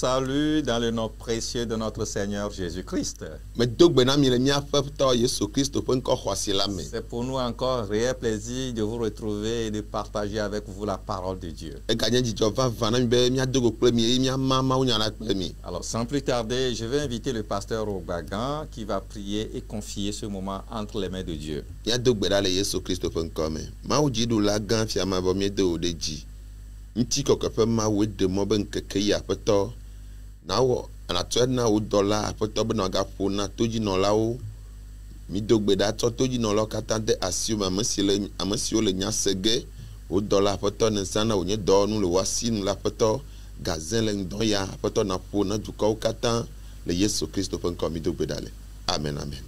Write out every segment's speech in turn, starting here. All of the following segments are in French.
salue dans le nom précieux de notre Seigneur Jésus-Christ. C'est pour nous encore un réel plaisir de vous retrouver et de partager avec vous la parole de Dieu. Alors, sans plus tarder, je vais inviter le pasteur Obagan qui va prier et confier ce moment entre les mains de Dieu. Nti kokofe ma we de mo ben keke ya peto na wo anatoe na wo dollar apeto be na ga fo na toji no lawo mi dogbe da to toji no lo katante asio amasi le nya sege wo dollar apeto ne sana wo nye do nu le wasi nu la apeto gazen le ndon ya apeto na fo na du ko katan le Yesu Christ pen ko mi dogbe dale. Amen, amen.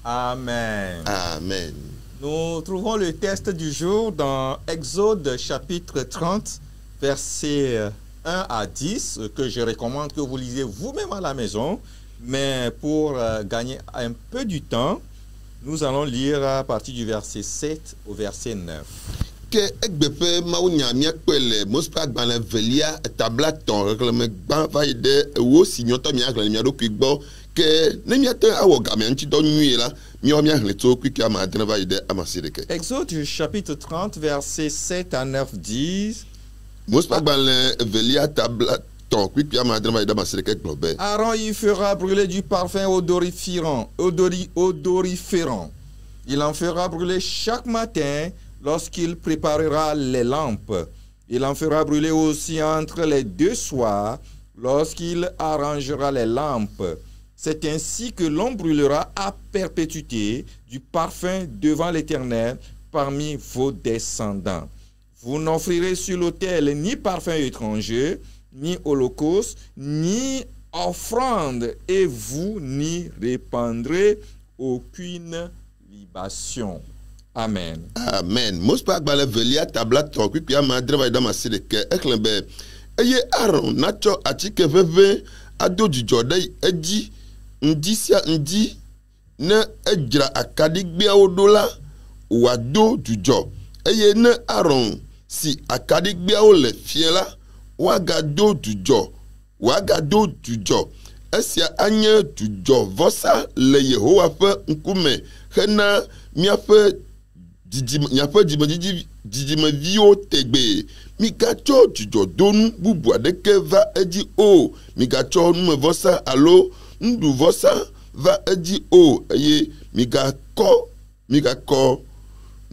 Amen. Amen. Nous trouvons le texte du jour dans Exode chapitre 30 versets 1 à 10, que je recommande que vous lisez vous-même à la maison. Mais pour gagner un peu du temps, nous allons lire à partir du verset 7 au verset 9. Que egbefe maunya miakwele mospa gbanle velia tabla ton reklame gban vaide wo signoto miagle miado kwigbo que ne miate awo gamianchi do nuye la mi o miagle to kwiki ama adena vaide amasireke. Exode chapitre 30 versets 7 à 9 disent: Aaron y fera brûler du parfum odoriférant. Il en fera brûler chaque matin lorsqu'il préparera les lampes. Il en fera brûler aussi entre les deux soirs lorsqu'il arrangera les lampes. C'est ainsi que l'on brûlera à perpétuité du parfum devant l'Éternel parmi vos descendants. Vous n'offrirez sur l'autel ni parfum étranger, ni holocauste, ni offrande, et vous n'y répandrez aucune libation. Amen. Amen. Mospa gbale velia tabla to kwi ama dreva da masireke eklembe eye Aaron nacho atike veve ado jijode eji ndisia ndi na ejra akadigbe odola wado jujo eye na Aaron si akadigbe o le fiela wagado jujo esia anye jujo vosa le Yehowa fe nkume hena miafe jijime vio tegbe migacho jujo donu bubu adeke va eji o migacho nume vosa alo ndu vosa va eji o eye migako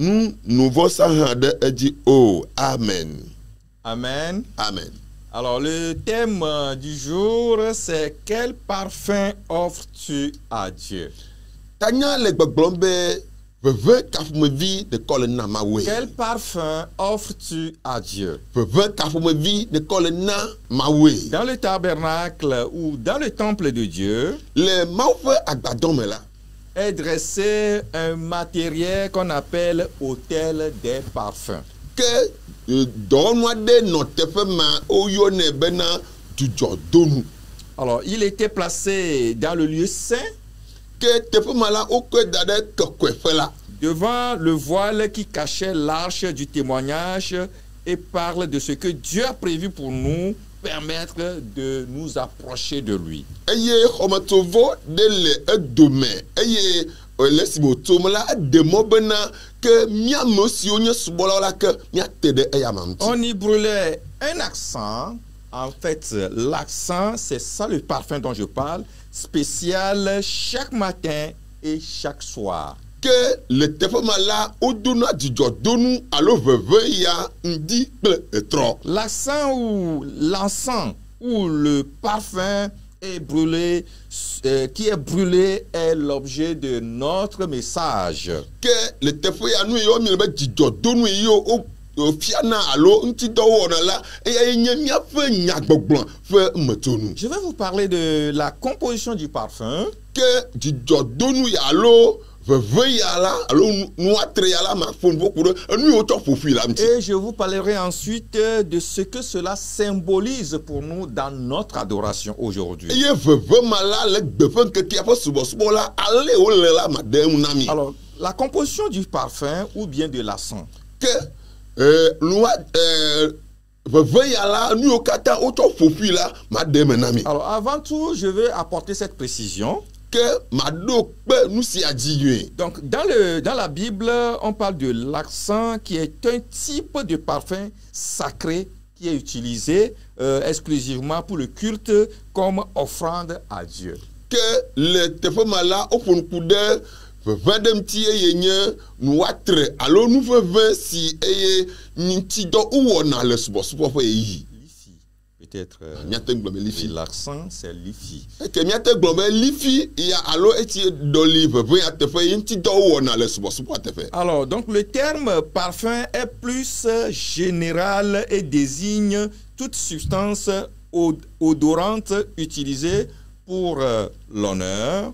nous voici de eji o. Amen. Amen. Amen. Alors le thème du jour c'est: quel parfum offres-tu à Dieu? Tanya le gbeglombe veve kafumevi de kole na mawe. Quel parfum offres-tu à Dieu? Veve kafumevi de kole na mawe. Dans le tabernacle ou dans le temple de Dieu, le mawe agbadome la est dressé un matériel qu'on appelle autel des parfums. Que alors il était placé dans le lieu saint devant le voile qui cachait l'arche du témoignage et parle de ce que Dieu a prévu pour nous permettre de nous approcher de lui. On y brûlait un accent. En fait, l'accent, c'est ça le parfum dont je parle, spécial chaque matin et chaque soir. Que le tefomala oduna djodonu alo veve ya ndi etro. L'accent ou l'encens ou le parfum est brûlé, qui est brûlé est l'objet de notre message. Que le tefoya nu yo mi be djodonu yo o fiana alo nti do wona la e nyamia fe nyagbogblon fe metonu. Je vais vous parler de la composition du parfum. Que djodonu ya alo Et je vous parlerai ensuite de ce que cela symbolise pour nous dans notre adoration aujourd'hui. Alors, la composition du parfum ou bien de l'encens. Alors, avant tout, je veux apporter cette précision. Donc, dans la Bible, on parle de l'encens qui est un type de parfum sacré qui est utilisé exclusivement pour le culte comme offrande à Dieu. Que le tefomala au fond coude vendem ti yenye nuatre alors nous veut si eye nti do uona le subo fo yi Lifi peut-être l'accent c'est lifi. Que miate glombe lifi ya alors eti d'olive veut ya te fe nti do uona le subo te fe. Alors donc le terme parfum est plus général et désigne toute substance odorante utilisée pour l'honneur,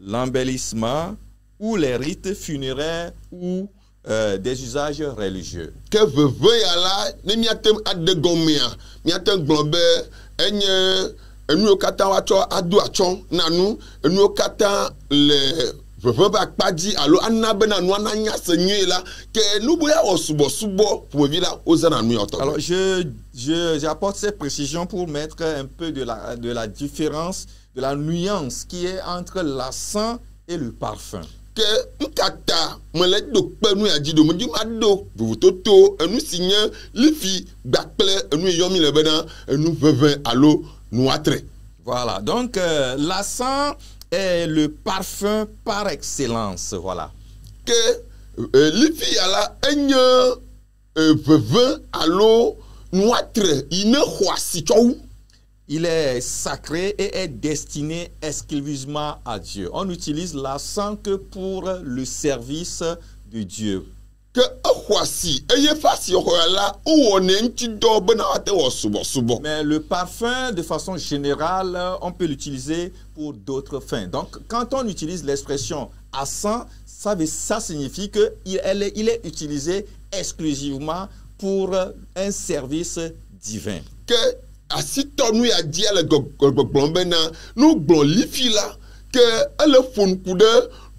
l'embellissement ou les rites funéraires ou des usages religieux. Que veut ya la ne miatem ade gomia miatem glombe enye enu okata wacho adu achon nanu enu okata le veut ba kpadi alo anabe na no ananya senye la ke nuboya osubo pour vila ozana nu yoto. Alors j'apporte cette précision pour mettre un peu de la différence, de la nuance qui est entre l'encens et le parfum. Que nkata mele do penu ya jido mdi mado toto enu signe lifi bakple enu yomi le bena enu vevin alo noatre. Voilà, donc l'encens est le parfum par excellence, voilà. Que lifi ala enye vevin alo noatre ine khoisi chou. Il est sacré et est destiné exclusivement à Dieu. On utilise l'encens que pour le service de Dieu. Que mais le parfum, de façon générale, on peut l'utiliser pour d'autres fins. Donc, quand on utilise l'expression encens, ça signifie qu'il est utilisé exclusivement pour un service divin. Que asito nous a dit à la glombena nous glon lifi là que elle fon coude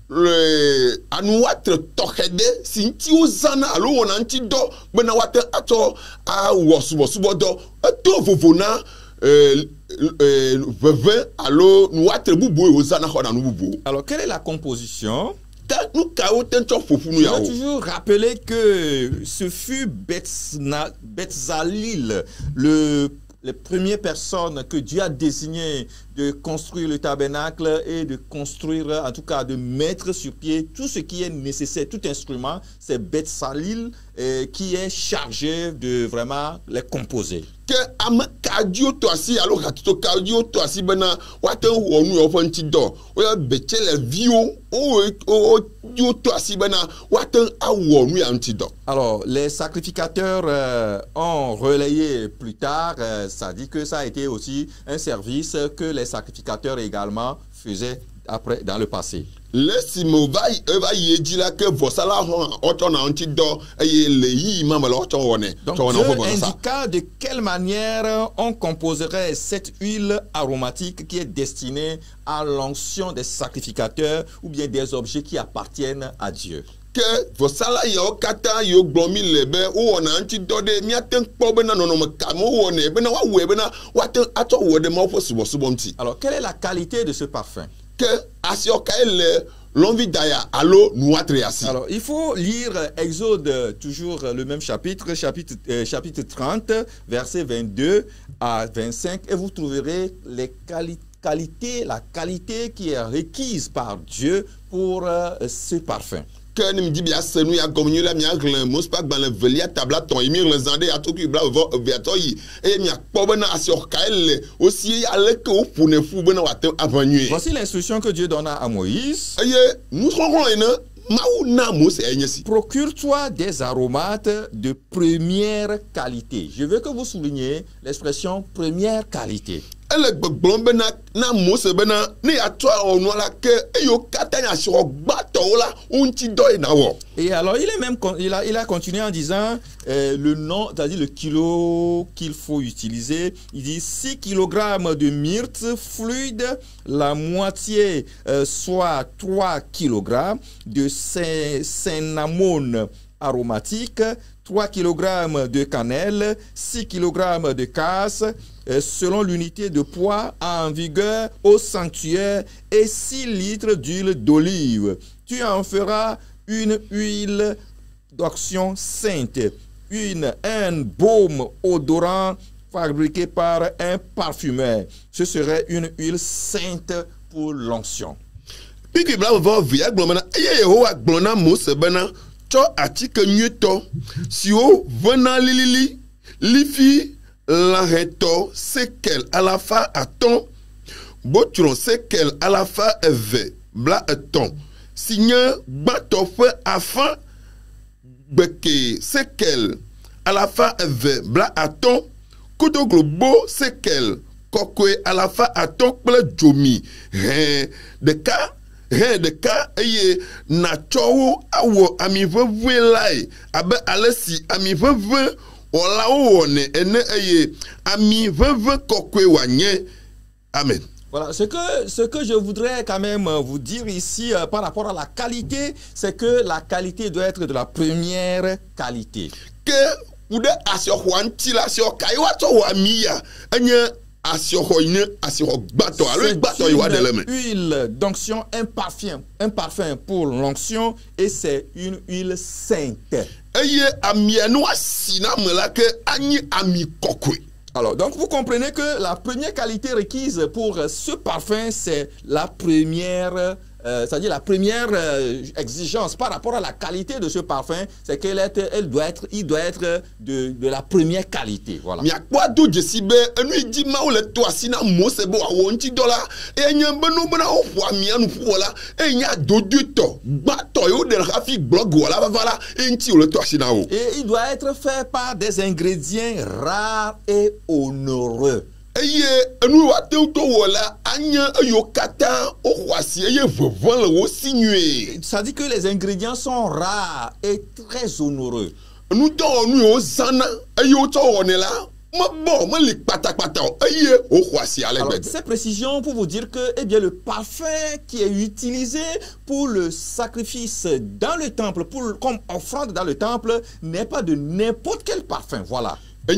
le anuatre tohede sinti ozana alo wona nti do bena wate ato a wosubo do to vovona veve alo nuatre bubu ozana hona nu bubu. Alors quelle est la composition? Je dois toujours rappeler que ce fut Betzalil, les premières personnes que Dieu a désignées de construire le tabernacle et de construire, en tout cas de mettre sur pied tout ce qui est nécessaire, tout instrument. C'est Betzalil qui est chargé de vraiment les composer. Que amakadio to asi alo hatito kadio to asi bena wate wonu ofanti do o beche le vio o dio to asi bena wate awonu yanti do. Alors les sacrificateurs ont relayé plus tard, ça dit que ça a été aussi un service que les sacrificateurs également faisaient après dans le passé. Donc, Dieu indiqua de quelle manière on composerait cette huile aromatique qui est destinée à l'onction des sacrificateurs ou bien des objets qui appartiennent à Dieu. Que vosala yo kata yo glomi lebe o na nti dode mi aten kpo bena no no kamo wo ne bena wa we bena waten ato wo de mo fo subo nti. Alors quelle est la qualité de ce parfum? Que asioka ele l'envie d'aya allo nuatriasi. Alors il faut lire Exode, toujours le même chapitre 30 verset 22 à 25 et vous trouverez les la qualité qui est requise par Dieu pour ce parfum. Que ni mdi bia senu ya gomunyo la mi aglen mos pa gban le velia tabla ton imir le zande ya toku bla verto yi e mi akpo bena asiokaele aussi ya le ke o fune fu bena wate avanue. Voici l'instruction que Dieu donna à Moïse. Nous serons procure-toi des aromates de première qualité. Je veux que vous souligniez l'expression première qualité. Et alors il a continué en disant le nom, c'est-à-dire le kilo qu'il faut utiliser. Il dit 6 kg de myrte fluide, la moitié soit 3 kg de cinnamome aromatiques, 3 kg de cannelle, 6 kg de casse, selon l'unité de poids en vigueur au sanctuaire, et 6 litres d'huile d'olive. Tu en feras une huile d'onction sainte, un baume odorant fabriqué par un parfumeur. Ce serait une huile sainte pour l'onction. Piki bla va via glomana Yehowa glona Mose bena cho atike nyuto si o vena lilili lifi la reto sekel alafa aton botron sekel alafa eve bla aton signe bato fe afin beke sekel alafa eve bla aton kodo globo sekel kokwe alafa aton ple jomi de ka eye na chowo awo ami veve lai abe alesi ami veve ola wone ene eye ami veve kokwe wanye. Amen. Voilà, ce que je voudrais quand même vous dire ici par rapport à la qualité, c'est que la qualité doit être de la première qualité. Que ou de asio wanti la asio kaiwa to wa miya anya c'est une huile d'onction, un parfum pour l'onction, et c'est une huile sainte. Alors, donc vous comprenez que la première qualité requise pour ce parfum, c'est la première, c'est-à-dire la première exigence par rapport à la qualité de ce parfum, c'est qu'il doit être de la première qualité. Voilà. Et il doit être fait par des ingrédients rares et onéreux. Ça dit que les ingrédients sont rares et très onéreux. Alors, ces précisions pour vous dire que eh bien, le parfum qui est utilisé pour le sacrifice dans le temple, comme offrande dans le temple, n'est pas de n'importe quel parfum. Voilà. Et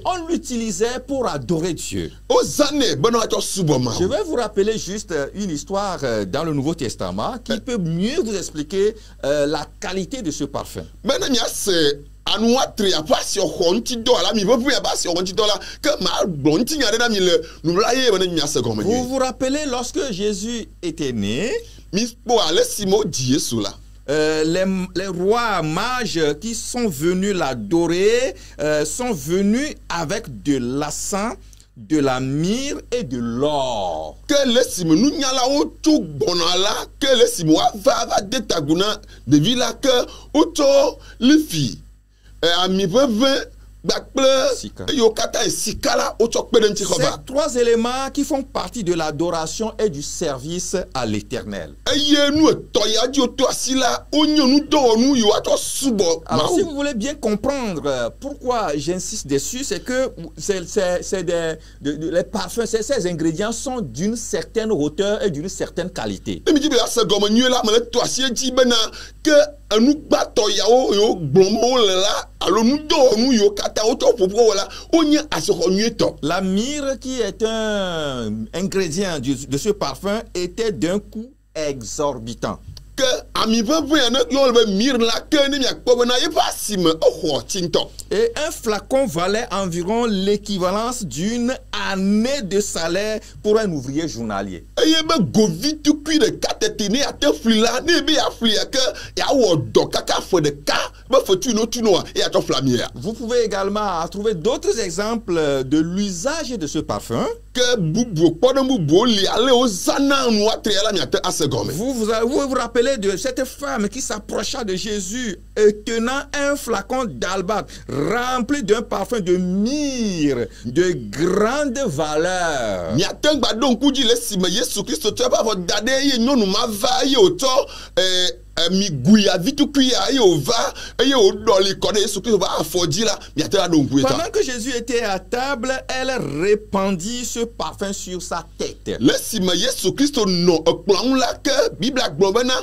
on l'utilisait pour adorer Dieu. Je vais vous rappeler juste une histoire dans le Nouveau Testament qui peut mieux vous expliquer la qualité de ce parfum. Vous vous rappelez lorsque Jésus était né, les rois mages qui sont venus l'adorer sont venus avec de l'encens, de la myrrhe et de l'or. Ces trois éléments qui font partie de l'adoration et du service à l'Éternel. Alors si vous voulez bien comprendre pourquoi j'insiste dessus, c'est que les parfums, ces ingrédients sont d'une certaine hauteur et d'une certaine qualité. La myrrhe, qui est un ingrédient de ce parfum, était d'un coût exorbitant. Et un flacon valait environ l'équivalence d'une année de salaire pour un ouvrier journalier. Vous pouvez également trouver d'autres exemples de l'usage de ce parfum. Vous vous rappelez de cette femme qui s'approcha de Jésus tenant un flacon d'albâtre rempli d'un parfum de myrrhe de grande valeur. mi guya vitu kuya yo va yo doli kode Yesu Christ va afodi la mi atela don gueta. Pendant que Jésus était à table, elle répandit ce parfum sur sa tête. Laisse ma Yesu Christ no plan la que Bible globana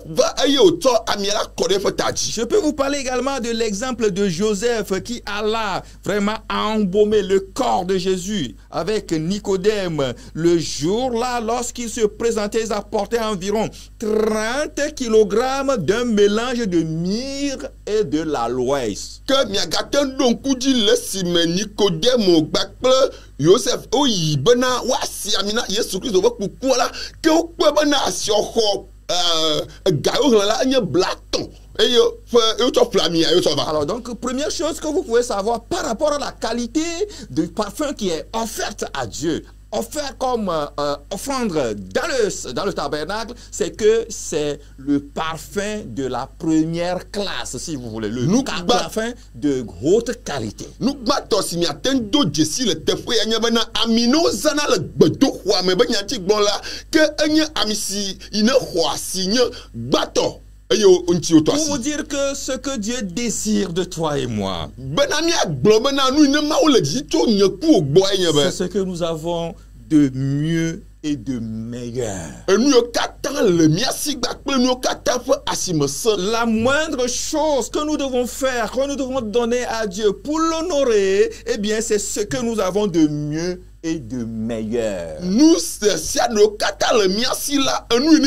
va yo to amiela kode fataji. Je peux vous parler également de l'exemple de Joseph qui alla vraiment embaumer le corps de Jésus avec Nicodème. Le jour-là, lorsqu'il se présentait, ils apportaient environ 30 kilogrammes d'un mélange de myrrhe et de l'aloès. Que miagatan don kudi laisse ma Nicodème au bakple Joseph oyi bana wasi amina Yesu Christ va kukuala que o bana asioho gayo la nya blaton. Alors donc, première chose que vous pouvez savoir par rapport à la qualité du parfum qui est offerte à Dieu, offert comme offrande dans le tabernacle, c'est que c'est le parfum de la première classe, si vous voulez, le parfum de haute qualité. Nous battons si m'attendons Jessie le tefoué bana amino zana le bedo wa me banya ti bon là que anya amisi ine hwa si battons. Pour vous dire que ce que Dieu désire de toi et moi, c'est ce que nous avons de mieux et de meilleur. La moindre chose que nous devons faire, que nous devons donner à Dieu pour l'honorer, eh bien c'est ce que nous avons de mieux et de meilleur. Nous, c'est ça, nous le miasi là, nous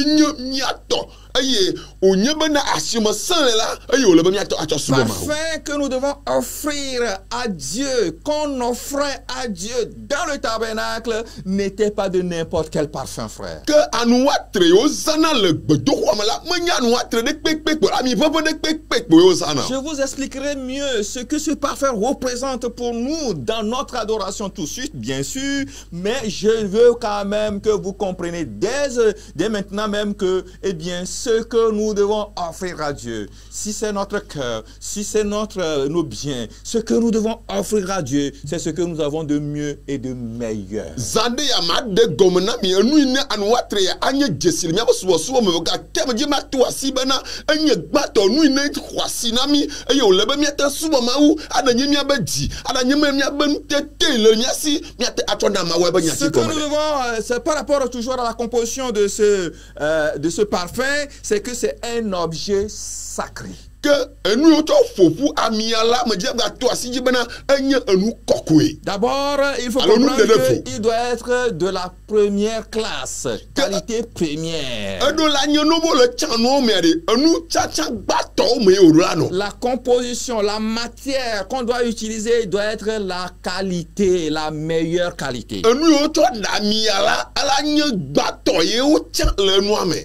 parfum que nous devons offrir à Dieu, qu'on offrait à Dieu dans le tabernacle, n'était pas de n'importe quel parfum, frère. Je vous expliquerai mieux ce que ce parfum représente pour nous dans notre adoration tout de suite, bien sûr, mais je veux quand même que vous compreniez dès maintenant même que, eh bien, ce que nous devons offrir à Dieu, si c'est notre cœur, si c'est nos biens, ce que nous devons offrir à Dieu, c'est ce que nous avons de mieux et de meilleur. Ce que nous devons, c'est par rapport toujours à la composition de ce parfum, c'est que c'est un objet sacré. D'abord, il faut comprendre qu'il doit être de la première classe, qualité première. La composition, la matière qu'on doit utiliser doit être la qualité, la meilleure qualité.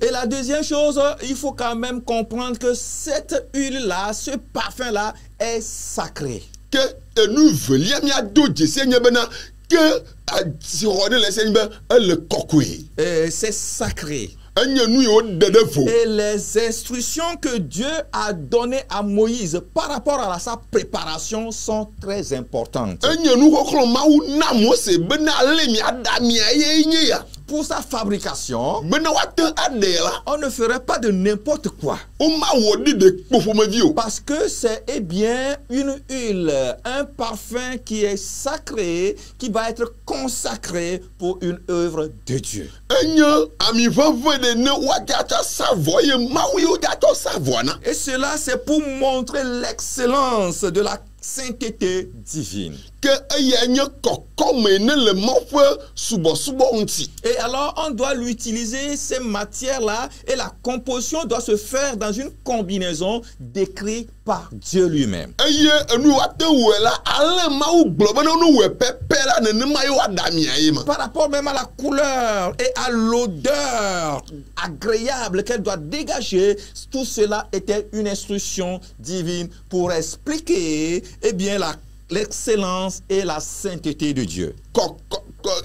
Et la deuxième chose, il faut quand même comprendre que cette huile-là, ce parfum-là est sacré. C'est sacré. Et les instructions que Dieu a données à Moïse par rapport à sa préparation sont très importantes. Pour sa fabrication, on ne ferait pas de n'importe quoi. Parce que c'est bien une huile, un parfum qui est sacré, qui va être consacré pour une œuvre de Dieu. Et cela, c'est pour montrer l'excellence de la sainteté divine. Et alors, on doit l'utiliser, ces matières-là, et la composition doit se faire dans une combinaison décrite par Dieu lui-même. Par rapport même à la couleur et à l'odeur agréable qu'elle doit dégager, tout cela était une instruction divine pour expliquer, eh bien, l'excellence et la sainteté de Dieu.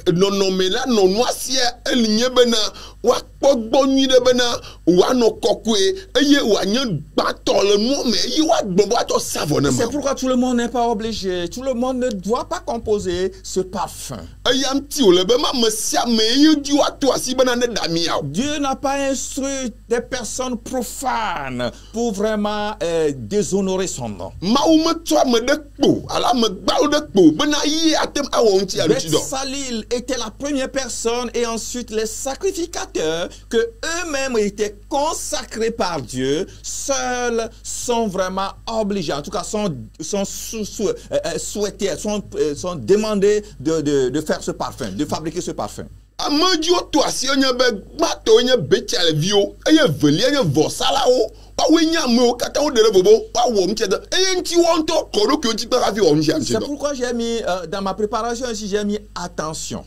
nɔnɔme la nɔnɔa sia elinye bena wakpɔ gbɔ nyui ɖe bena woanɔ kɔkɔe eye woanye gbãtɔ le nua me eye woagbɔ be woatsɔ sa vɔ ne ma. C'est pourquoi tout le monde n'est pas obligé, tout le monde ne doit pas composer ce parfum. Eya ŋuti wòle be ame sia ame eye dzi woato asi bena ne ɖa mia o. Dieu n'a pas instruit des personnes profanes pour vraiment déshonorer son nom. Mawu metsɔ ame ɖe kpo alo ame gbawo ɖe kpo bena yi atem awɔ ŋuti aɖutsi dɔ. Betsalil était la première personne et ensuite les sacrificateurs que eux-mêmes étaient consacrés par Dieu, seuls sont vraiment obligés, en tout cas sont souhaités, sont demandés de faire ce parfum, de fabriquer ce parfum. Amedziwo to asi nye be gbãtɔwo nye Betsaleviwo eye velia nye vɔsalawo. Woawoe nye amewo katã wo ɖe ɖe bobo woawɔ ŋuti dɔ eye ŋuti wɔn ŋutɔ kɔ ɖokuiwo ŋuti kpe hafi wɔ ŋuti dɔ. C'est pourquoi j'ai mis dans ma préparation ici, j'ai mis attention.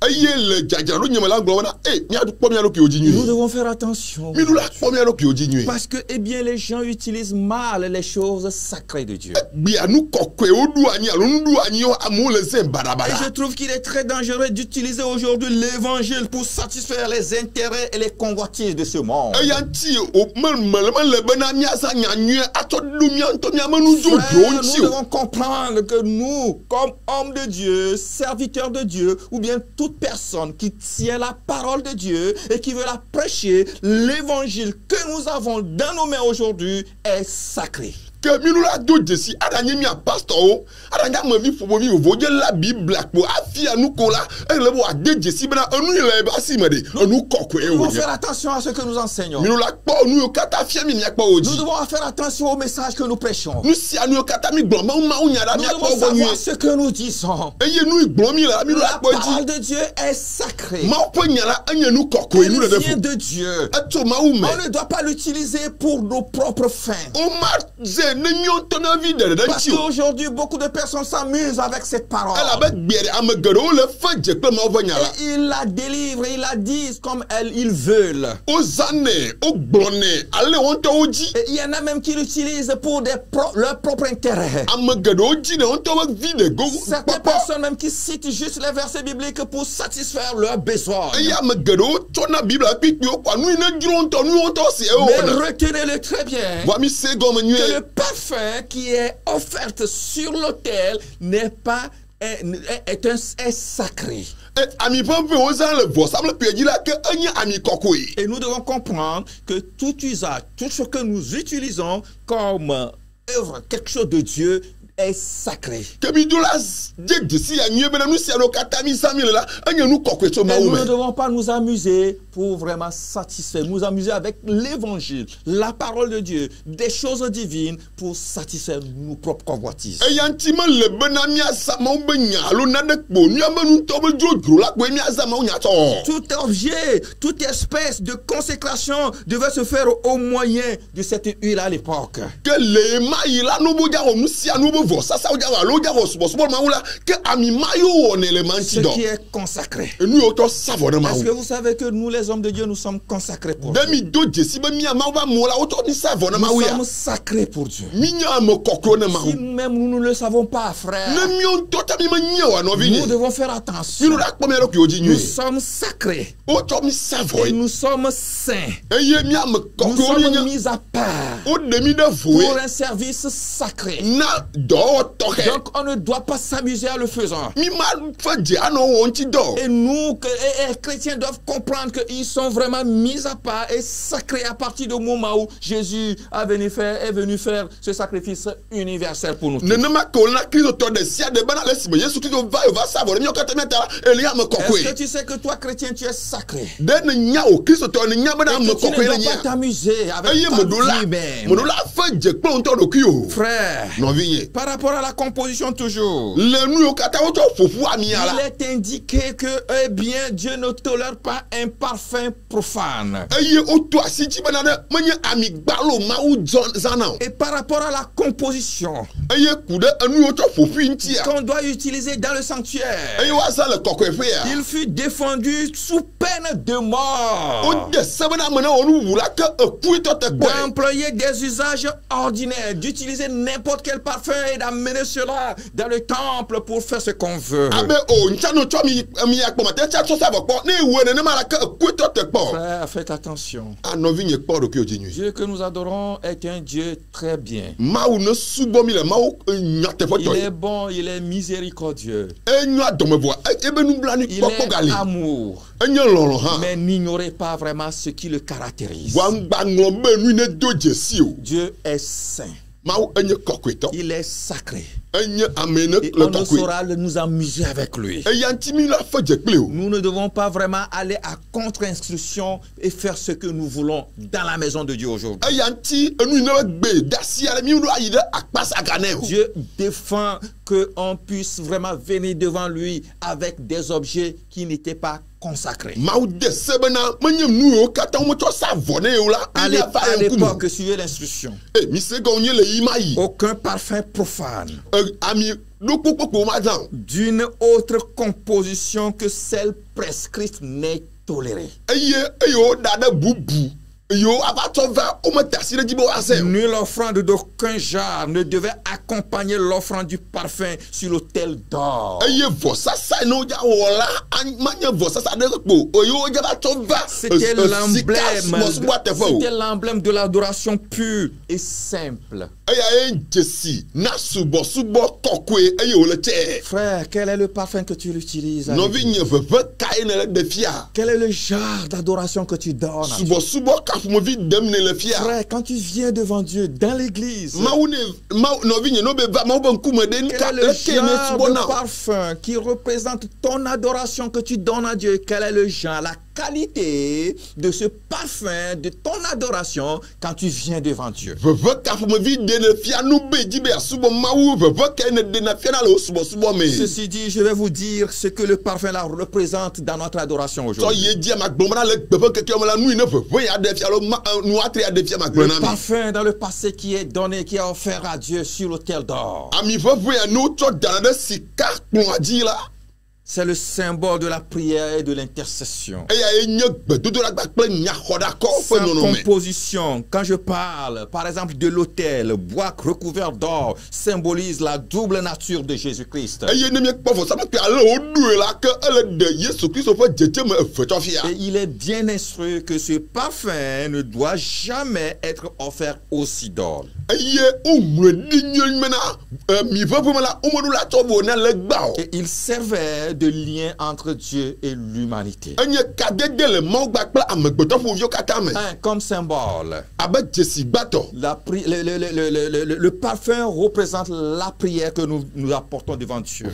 Eye le dzadzraɖo nye me la gblɔ bena miakpɔ mia ɖokuiwo dzi nyuie. Nous devons faire attention. Mi la kpɔ mia ɖokuiwo dzi nyuie. Parce que, eh bien, les gens utilisent mal les choses sacrées de Dieu. Gbia nu kɔkɔewo ɖu anyi alo nu ɖu anyi amewo le zẽ Et badabada. je trouve qu'il est très dangereux d'utiliser aujourd'hui l'évangile pour satisfaire les intérêts et les convoitises de ce monde. Eya ŋuti mele bena miaza nya nyuie atsɔ ɖo mia ŋutɔ miame nudzodzowo Frère, nous ŋuti o. devons comprendre que nous, comme hommes de Dieu, serviteurs de Dieu, ou bien toute personne qui tient la parole de Dieu et qui veut la prêcher, l'évangile que nous avons dans nos mains aujourd'hui est sacré. Ke mi la do dzesi aɖanye mia pastorwo aɖanye amevi ƒomevi vovovo dze la biblia kpo afia nu ko la ele be wòade dzesi bena enu yi le ebe asi me ɖe enu kɔkɔe Nous devons wònye. faire attention à ce que nous enseignons. Mi la kpɔ nu yiwo katã fia mi miakpɔ wo Nous dzi. devons faire attention au message que nous prêchons. Nu sia nu yiwo katã mi gblɔ mawu nya ɖa Nous miakpɔ devons wo savoir nyuie. ce que nous disons. Eye nu yi gblɔm mi le mi la La kpɔ parole dzi. de Dieu est sacrée. Mawu ƒe nya la enye nu kɔkɔe nu Elle ɖeɖe vient ƒo. de Dieu. Etso mawu me. On ne doit pas l'utiliser pour nos propres fins. O ma ze ne miawo ŋutɔ na vi ɖeɖe Parce ŋuti o. qu'aujourd'hui, beaucoup de personnes s'amusent avec cette parole. Elabe gbia ɖe ame geɖewo le fe dze kple mawu ƒe nya la. Et ils la délivrent, ils la disent comme ils veulent. Wozanɛ, wogblɔnɛ ale wo ŋutɔ wo dzi. Et il y en a même qui l'utilisent pour leur propre intérêt. Ame geɖewo dzi ne wo ŋutɔ be vi ɖe go Certaines kpɔkpɔ. personnes même qui citent juste les versets bibliques pour satisfaire leurs besoins. Eye ame geɖewo tsɔna biblia kpikpiwo kɔa nu yi ne dzro ŋutɔ nu yi wo ŋutɔ si ewo Mais wɔna. retenez-le très bien. Vɔ mi se gɔme Que nyuie. le parfum qui est offert sur l'autel n'est pas est sacré. Ami ƒe wozã le vɔsamlekpuia dzi la ke enye ami kɔkɔe. Et nous devons comprendre que tout usage, tout ce que nous utilisons comme œuvre, quelque chose de Dieu, est sacré. Ke mi do la dze dzesi ya nyuie bena nu sia ɖewo katã mi zã mi le la enye nu kɔkɔe tso Et mawu nous ne me. devons pas nous amuser pour vraiment satisfaire, nous amuser avec l'évangile, la parole de Dieu, des choses divines pour satisfaire nos propres convoitises. Eya ŋuti mele bena miazã mawu be nya alo nane kpo miame nutɔ be dzodzro la kpoe miazã mawu nya tsɔ. Tout objet, toute espèce de consécration devait se faire au moyen de cette huile à l'époque. Ke le ma yi la no bo dza wɔ nu sia nu be vɔsasawo dza wɔ alo dza wɔ subɔsubɔ mawu la ke ami ma yiwo wɔnɛ le ma Ce ŋuti dɔ. qui est consacré. Enu yiwo tsɔ sa vɔ ne Est-ce que mawu. vous savez que nous, les hommes de Dieu, nous sommes consacrés pour De Dieu? mi do dzesi be mia mawu be amewo la wotsɔ nu sa vɔ ne Nous mawu ya. sommes sacrés pour Dieu. Mi nye ame kɔkɔe ne Si mawu. nous-mêmes nous ne le savons pas, frère, Ne miawo ŋutɔ ta mi menye o anɔvi nous nye. devons faire Mi attention. nu la kpɔ mia ɖokuiwo dzi Nous nyuie. sommes sacrés Wotsɔ mi sa et vɔe. nous sommes saints. Eye mi ame Nous kɔkɔewo mi sommes nye. mis à part Woɖe mi ɖe pour voe un service sacré. na dɔwɔwɔ tɔxɛ. Donc on ne doit pas s'amuser à le faisant. Mi ma fe dze anɔ wɔ ŋuti dɔ. Et nous, les chrétiens, doivent comprendre qu'ils sont vraiment mis à part et sacrés à partir du moment où Jésus est venu faire ce sacrifice universel pour nous tous. Nenema ke wòle na kristotɔ ɖe sia ɖe bena le esime Yesu Kristo va sa vɔ ɖe míawo katã míata la eli ame Est-ce que kɔkɔe. tu sais que toi, chrétien, tu es sacré? Ɖe ne nya o kristotɔ ne nya bena Et ame que tu ne kɔkɔe le dois pas nyia. t'amuser avec Eye ta vie même. meɖo la fe dze kple ŋutɔ ɖokui o. Frère, Nɔvinye. par rapport à la composition toujours, Le nu yiwo katã wotsɔ ƒoƒu amia il la. est indiqué que, eh bien, Dieu ne tolère pas un parfum profane. Eye woto asi dzi bena ɖe menye ami gbalo mawu zãna o. Et par rapport à la composition Eye ku ɖe enu yiwo tsɔ ƒoƒui ŋutia. qu'on doit utiliser dans le sanctuaire, Eye woazã le kɔkɔeƒea. il fut défendu sous peine de mort Wode se bena ame ne wɔ nu wu la ke ekue tɔ te kpɔe. d'employer des usages ordinaires, d'utiliser n'importe quel parfum essaye d'amener cela dans le temple pour faire ce qu'on veut. Frère, faites attention. Dieu que nous adorons est un Dieu très bien. Il est bon, il est miséricordieux. Il est amour. Mais n'ignorez pas vraiment ce qui le caractérise. Dieu est saint. Il est sacré. Et on ne saura nous amuser avec lui. Nous ne devons pas vraiment aller à contre-instruction et faire ce que nous voulons dans la maison de Dieu aujourd'hui. Dieu défend qu'on puisse vraiment venir devant lui avec des objets qui n'étaient pas consacrés. À l'époque, suivez l'instruction. Aucun parfum profane d'une autre composition que celle prescrite n'est tolérée. Nulle offrande d'aucun genre ne devait accompagner l'offrande du parfum sur l'autel d'or. C'était l'emblème de l'adoration pure et simple. Frère, quel est le parfum que tu utilises? Quel est le genre d'adoration que tu donnes? Frère, quand tu viens devant Dieu dans l'église, quel est le genre de parfum qui représente ton adoration que tu donnes à Dieu? Quel est le genre, la qualité de ce parfum de ton adoration quand tu viens devant Dieu? Ceci dit, je vais vous dire ce que le parfum là représente dans notre adoration aujourd'hui. Le parfum dans le passé qui est donné, qui est offert à Dieu sur l'autel d'or. C'est le symbole de la prière et de l'intercession. Sa composition, quand je parle, par exemple, de l'autel, bois recouvert d'or, symbolise la double nature de Jésus-Christ. Et il est bien instruit que ce parfum ne doit jamais être offert aux idoles. Et il servait de lien entre Dieu et l'humanité. Comme symbole, le parfum représente la prière que nous apportons devant Dieu.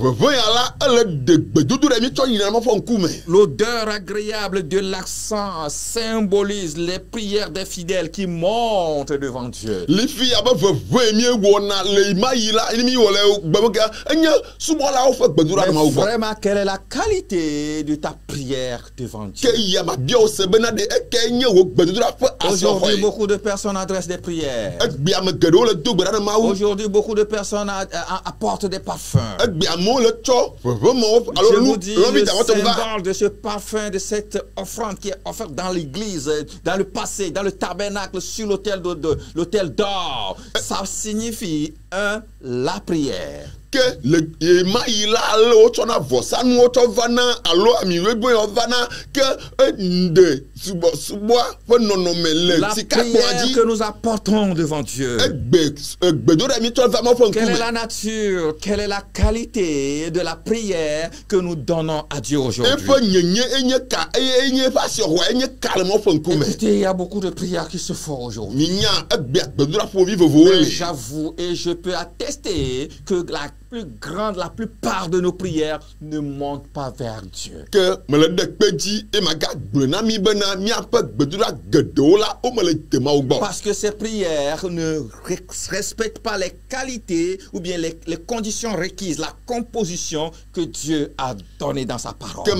L'odeur agréable de l'accent symbolise les prières des fidèles qui montent devant Dieu. Mais vraiment, quelle est la qualité de ta prière devant Dieu? Aujourd'hui, beaucoup de personnes adressent des prières. Aujourd'hui, beaucoup de personnes apportent des parfums. Je vous dis, le symbole de ce parfum, de cette offrande qui est offerte dans l'église, dans le passé, dans le tabernacle, sur l'autel d'or, ça signifie la prière. Que le la prière que nous apportons devant Dieu. Quelle est la nature, quelle est la qualité de la prière que nous donnons à Dieu aujourd'hui? Écoutez, il y a beaucoup de prières qui se font aujourd'hui. J'avoue et je peux attester que la plupart de nos prières ne montent pas vers Dieu. Parce que ces prières ne respectent pas les qualités ou bien les conditions requises, la composition que Dieu a donnée dans sa parole. Il y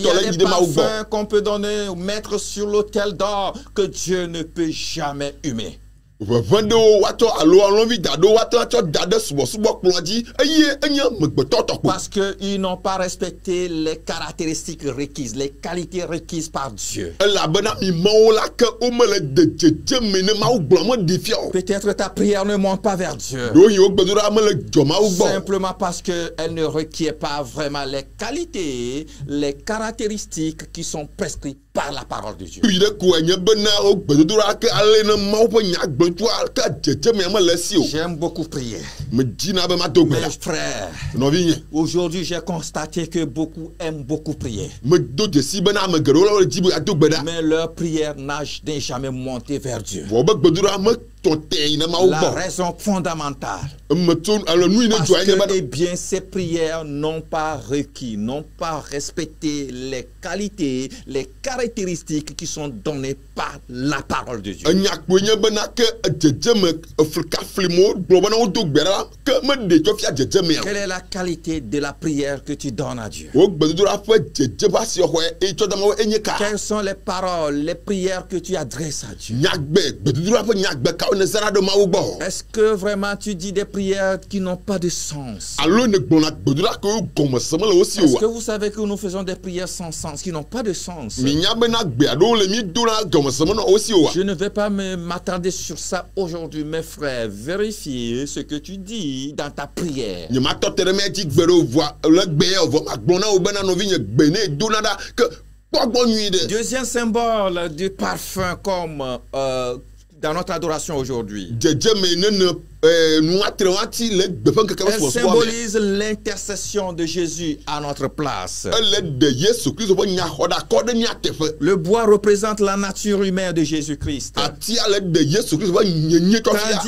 a des parfums qu'on peut donner ou mettre sur l'autel d'or que Dieu ne peut jamais humer. vevende wo wato alo alonvi dado wato acho dade subo klonji eye enya megbeto ko. Parce que ils n'ont pas respecté les caractéristiques requises, les qualités requises par Dieu. La bana mi mawo la ke o me le de jeme ne ma ugbo mo defia. Peut-être ta prière ne monte pas vers Dieu. Do yi o gbedura me le joma ugbo. Simplement parce que elle ne requiert pas vraiment les qualités, les caractéristiques qui sont prescrites par la parole de Dieu. J'aime beaucoup prier. Mes frères, aujourd'hui j'ai constaté que beaucoup aiment beaucoup prier. Mais leur prière n'est jamais montée vers Dieu. La raison fondamentale, parce que eh bien, ces prières n'ont pas requis, n'ont pas respecté les qualités, les caractéristiques qui sont données par la parole de Dieu. Quelle est la qualité de la prière que tu donnes à Dieu? Quelles sont les paroles, les prières que tu adresses à Dieu? Est-ce que vraiment tu dis des prières qui n'ont pas de sens? Est-ce que vous savez que nous faisons des prières sans sens, qui n'ont pas de sens? Je ne vais pas m'attarder sur ça aujourd'hui, mes frères. Vérifiez ce que tu dis dans ta prière. Deuxième symbole du parfum comme dans notre adoration aujourd'hui. Elle symbolise l'intercession de Jésus à notre place. Le bois représente la nature humaine de Jésus-Christ. Tandis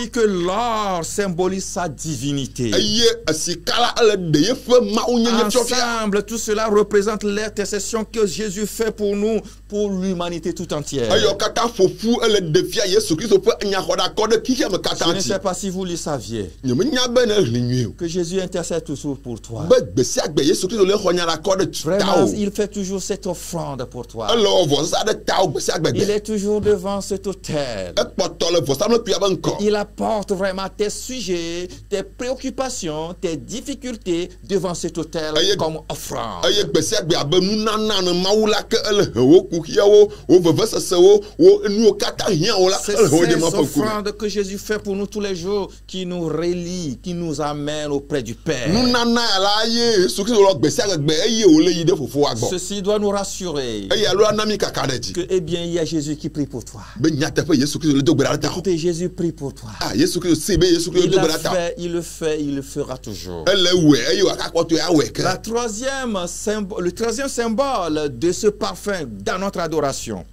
que l'or symbolise sa divinité. Ensemble, tout cela représente l'intercession que Jésus fait pour nous, pour l'humanité tout entière. Je ne sais pas si vous le saviez, que Jésus intercède toujours pour toi. Vraiment, il fait toujours cette offrande pour toi. Il est toujours devant cet autel. Il apporte vraiment tes sujets, tes préoccupations, tes difficultés devant cet autel comme offrande. C'est ces offrandes que Jésus fait pour nous tous les jours qui nous relie, qui nous amène auprès du Père. Ceci doit nous rassurer que, eh bien, il y a Jésus qui prie pour toi. Écoutez, Jésus prie pour toi. Il le fait, il le fera toujours. Le troisième symbole de ce parfum dans notre adoration,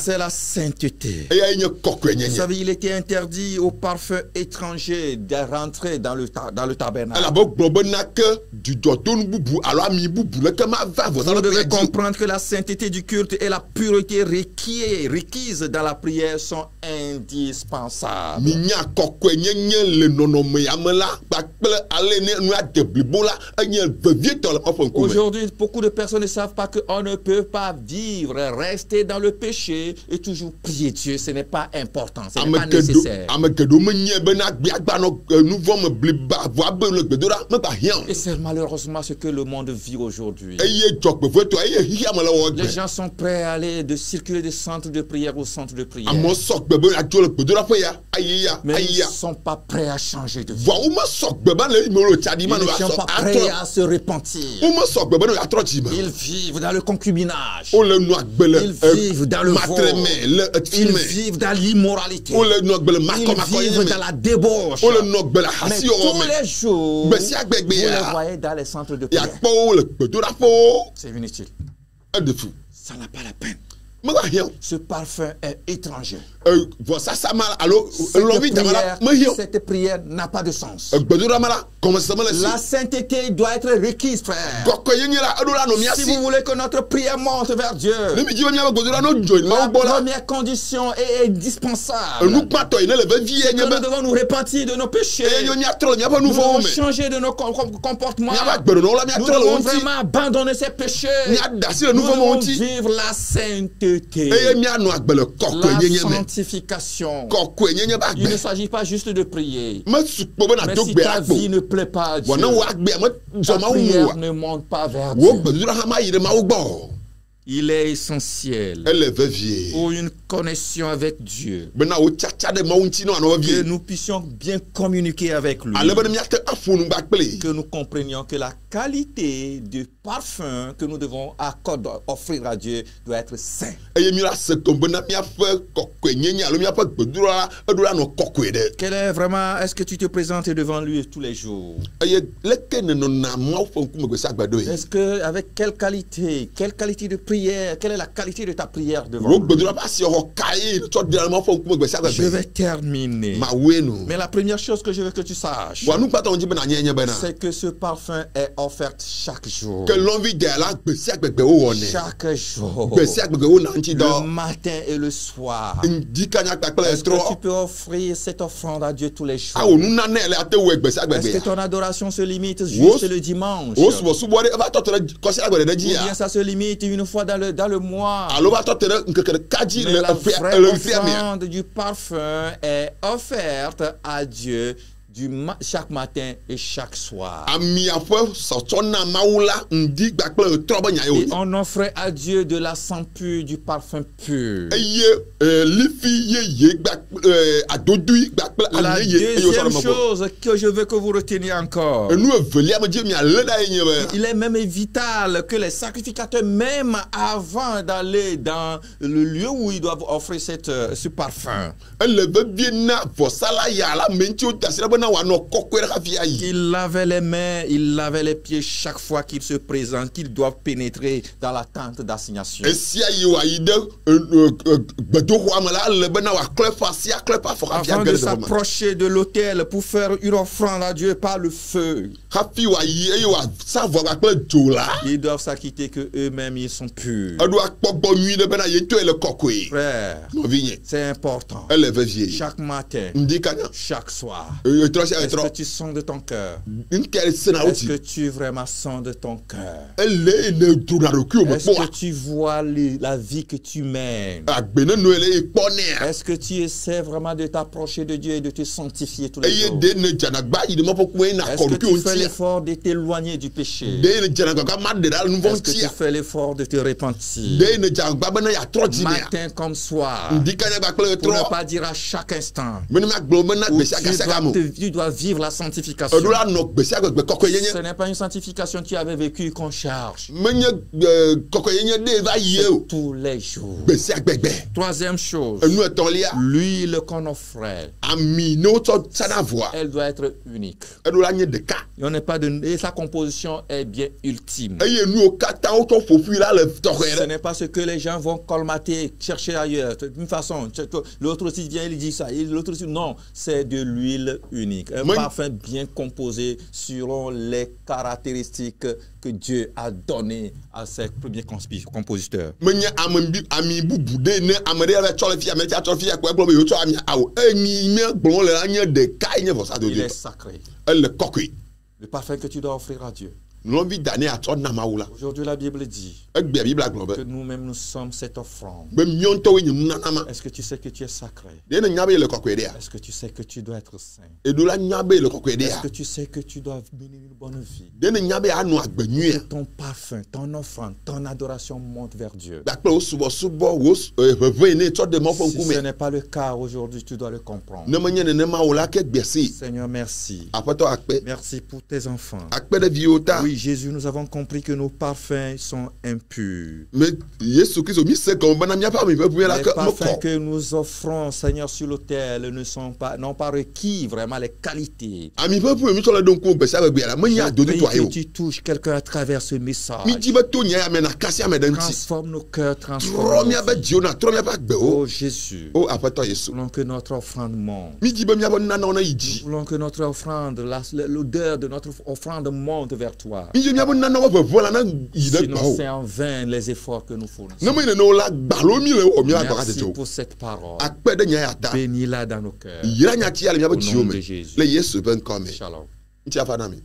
c'est la sainteté. Vous savez, il était interdit aux parfums étrangers de rentrer dans le tabernacle. Vous devez comprendre que la sainteté du culte et la pureté requises dans la prière sont indispensables. Aujourd'hui, beaucoup de personnes ne savent pas qu'on ne peut pas vivre, rester dans le péché et toujours prier Dieu. Ce n'est pas important, ce n'est pas nécessaire. Et c'est malheureusement ce que le monde vit aujourd'hui. Les gens sont prêts à aller circuler de centre de prière au centre de prière, mais ils ne sont pas prêts à changer de vie. Ils ne sont pas prêts à se repentir. Ils vivent dans le concubinage. Ils vivent dans le vol. Ils vivent dans l'immoralité. Ils vivent dans la débauche. Mais tous les jours, vous les voyez dans les centres de prière. C'est inutile. Ça n'a pas la peine. Ce parfum est étranger. Cette prière n'a pas de sens. La sainteté doit être requise, frère. Si vous voulez que notre prière monte vers Dieu, la première condition est indispensable. Nous devons nous repentir de nos péchés. Nous devons changer de nos comportements. Nous devons vraiment abandonner ces péchés. Nous devons vivre la sainteté. sainteté, eye miano agbele kokwe la nyenye me sanctification. kokwe nyenye ba Il ne gbe s'agit pas juste de prier. me sukpo be na Mais to si gbe ta akpo vie ne plaît pas à Dieu, wona wa gbe me ta so ma prière wo ne monte pas vers wo Dieu. gbedura ha ma yire ma wo gbo Il est essentiel ele vevie pour une connexion avec Dieu be na wo chacha de ma unti no ano que vie nous puissions bien communiquer avec lui, ale be mi ate afunu ba kple que nous comprenions que la qualité du parfum que nous devons offrir à Dieu doit être saint. eye mi la se kombe na mi afa kokwe nyenye alo mi afa gbedura edura no kokwe de Quel est vraiment, est-ce que tu te présentes devant lui tous les jours? eye leke ne no na ma fo nkume gbe sagbado yi Est-ce que, avec quelle qualité de prière, quelle est la qualité de ta prière devant wo lui? gbedura ba si ho kai to de ma fo nkume gbe Je sagbado vais terminer. ma wenu Mais la première chose que je veux que tu saches, wa nu pata onji be na nyenye be na c'est que ce parfum est offert chaque jour. que l'envie de la gbe si agbegbe wo wone Chaque jour. gbe si agbegbe wo na nti do Le matin et le soir. ndi kanya kpakple Est-ce que tu tro peux offrir cette offrande à Dieu tous les jours? a onu na na ele ate wo gbe si Est-ce que agbegbe ton adoration se limite Wos- juste le dimanche? o subo subo de ba to tere ko si agbegbe de Ou ji bien ya ça se limite une fois dans le mois? alo ba to tere nkeke kaji Mais le la vraie le fiamia offrande du parfum est offerte à Dieu chaque matin et chaque soir. ami afo so to na maula ndi gbakple tro ba nya yo Et on offrait à Dieu de la sang pur, du parfum pur. eye lifi ye gbak adodu gbakple La ami ye yo so deuxième ma chose que je veux que vous reteniez encore, enu eveli am je mi ale da yin be il est même vital que les sacrificateurs, même avant d'aller dans le lieu où ils doivent offrir ce parfum, ele be bi na fo sala ya la menti o tasira be na wa no kokwe ka fi ayi ils lavaient les mains, ils lavaient les pieds chaque fois qu'ils se présentent, qu'ils doivent pénétrer dans la tente d'assignation. esi ayi wa yi de gbedo ho amala le be na wa klefa si aklefa fo ka fi Avant de agere de s'approcher de l'autel pour faire une offrande à Dieu par le feu, hafi wa yi eye wa savo gbakple jola ils doivent s'acquitter que eux-mêmes ils sont purs. edo akpogbo nyi de be na ye to ele kokwe Frère, no vinye c'est important. ele ve vie Chaque matin, ndi kanya chaque soir. tro si Est-ce tro que tu sens de ton cœur? nkere sena Est-ce oti que tu vraiment sens de ton cœur? ele ne dura ro ku mo Est-ce po que tu vois la vie que tu mènes? agbene no ele ipone Est-ce que tu essaies vraiment de t'approcher de Dieu et de te sanctifier tous les eye jours? de ne jana gba yi de mo po na Est-ce ko que ku tu fais onti l'effort de t'éloigner du péché? de ne jana ga ma de dal nu Est-ce que vonti tu fais l'effort de te repentir? de ne jana gba be na ya tro ji ne Matin comme soir, ndi kanya gbakple pour tro ne pas dire à chaque instant, me ma gbo me na où gbe si aga saga mo tu dois vivre la sanctification. edo la no gbe si agbe kokwe yenye Ce n'est pas une sanctification que tu avais vécue qu'on charge menye kokwe yenye de va yi o tous les jours. gbe si agbegbe Troisième chose, enu eton lia l'huile qu'on offrait, ami no to sana voix elle doit être unique. edo la nye de ka Il n'y en a pas de... Et sa composition est bien ultime. eye nu o kata o to fofu la le Ce tokere n'est pas ce que les gens vont colmater, chercher ailleurs. D'une façon, l'autre aussi vient, il dit ça. L'autre aussi, non, c'est de l'huile unique. Un parfum bien composé selon les caractéristiques que Dieu a données à ses premiers compositeurs. menye ami bubu de ne amere ya chole fi amere cha chole fi akwa gbo yo to ami awo eni me gbo le anye de ka nye for sa do Il Dieu est sacré. elle kokwe Le parfum que tu dois offrir à Dieu. l'envie d'année à toi na maula Aujourd'hui, la Bible dit egbe bible aglobe que nous-mêmes, nous sommes cette offrande. be mionto we nyum na ma Est-ce que tu sais que tu es sacré? de ne nyabe le kokwe de ya Est-ce que tu sais que tu dois être saint? e do la nyabe le kokwe de Est-ce ya que tu sais que tu dois mener une bonne vie? de ne nyabe anu agbenyu Que ya ton parfum, ton offrande, ton adoration monte vers Dieu. gbakple o subo wo ve ne to de mo fo Si ce nkume n'est pas le cas aujourd'hui, tu dois le comprendre. ne menye ne ma wala ke gbesi Seigneur, merci. apoto akpe Merci pour tes enfants. akpe de viota Oui, Jésus, nous avons compris que nos parfums sont impurs. mais Yesu Christ mi se comme bana mi pa mi pe la Les ke mo parfums ko que nous offrons, Seigneur, sur l'autel n'ont pas requis vraiment les qualités. ami pe mi to le don ko gbesi agbe la menye Je adoni prie to que ayo tu touches quelqu'un à travers ce message. mi di be to nya me na kasi ame den ti Transforme nos cœurs, tro transforme mi nos abe vies. jiona tro mi abe gbe o Oh Jésus, o apoto Yesu voulons que notre offrande monte. mi di be mi abo nana ona Nous yiji voulons que notre offrande, l'odeur de notre offrande monte vers toi. mi di mi abo nana wo vola na yi de Sinon, gba o c'est en vain les efforts que nous fournissons. na mo ne no la gba lo mi le o mi la gba ka Merci tete pour cette parole. akpe de nya ya ta Bénis-la dans nos cœurs. yira nya ti ya le mi abo Au ji nom o me de Jésus. le Yesu ben come Shalom. nti afa na mi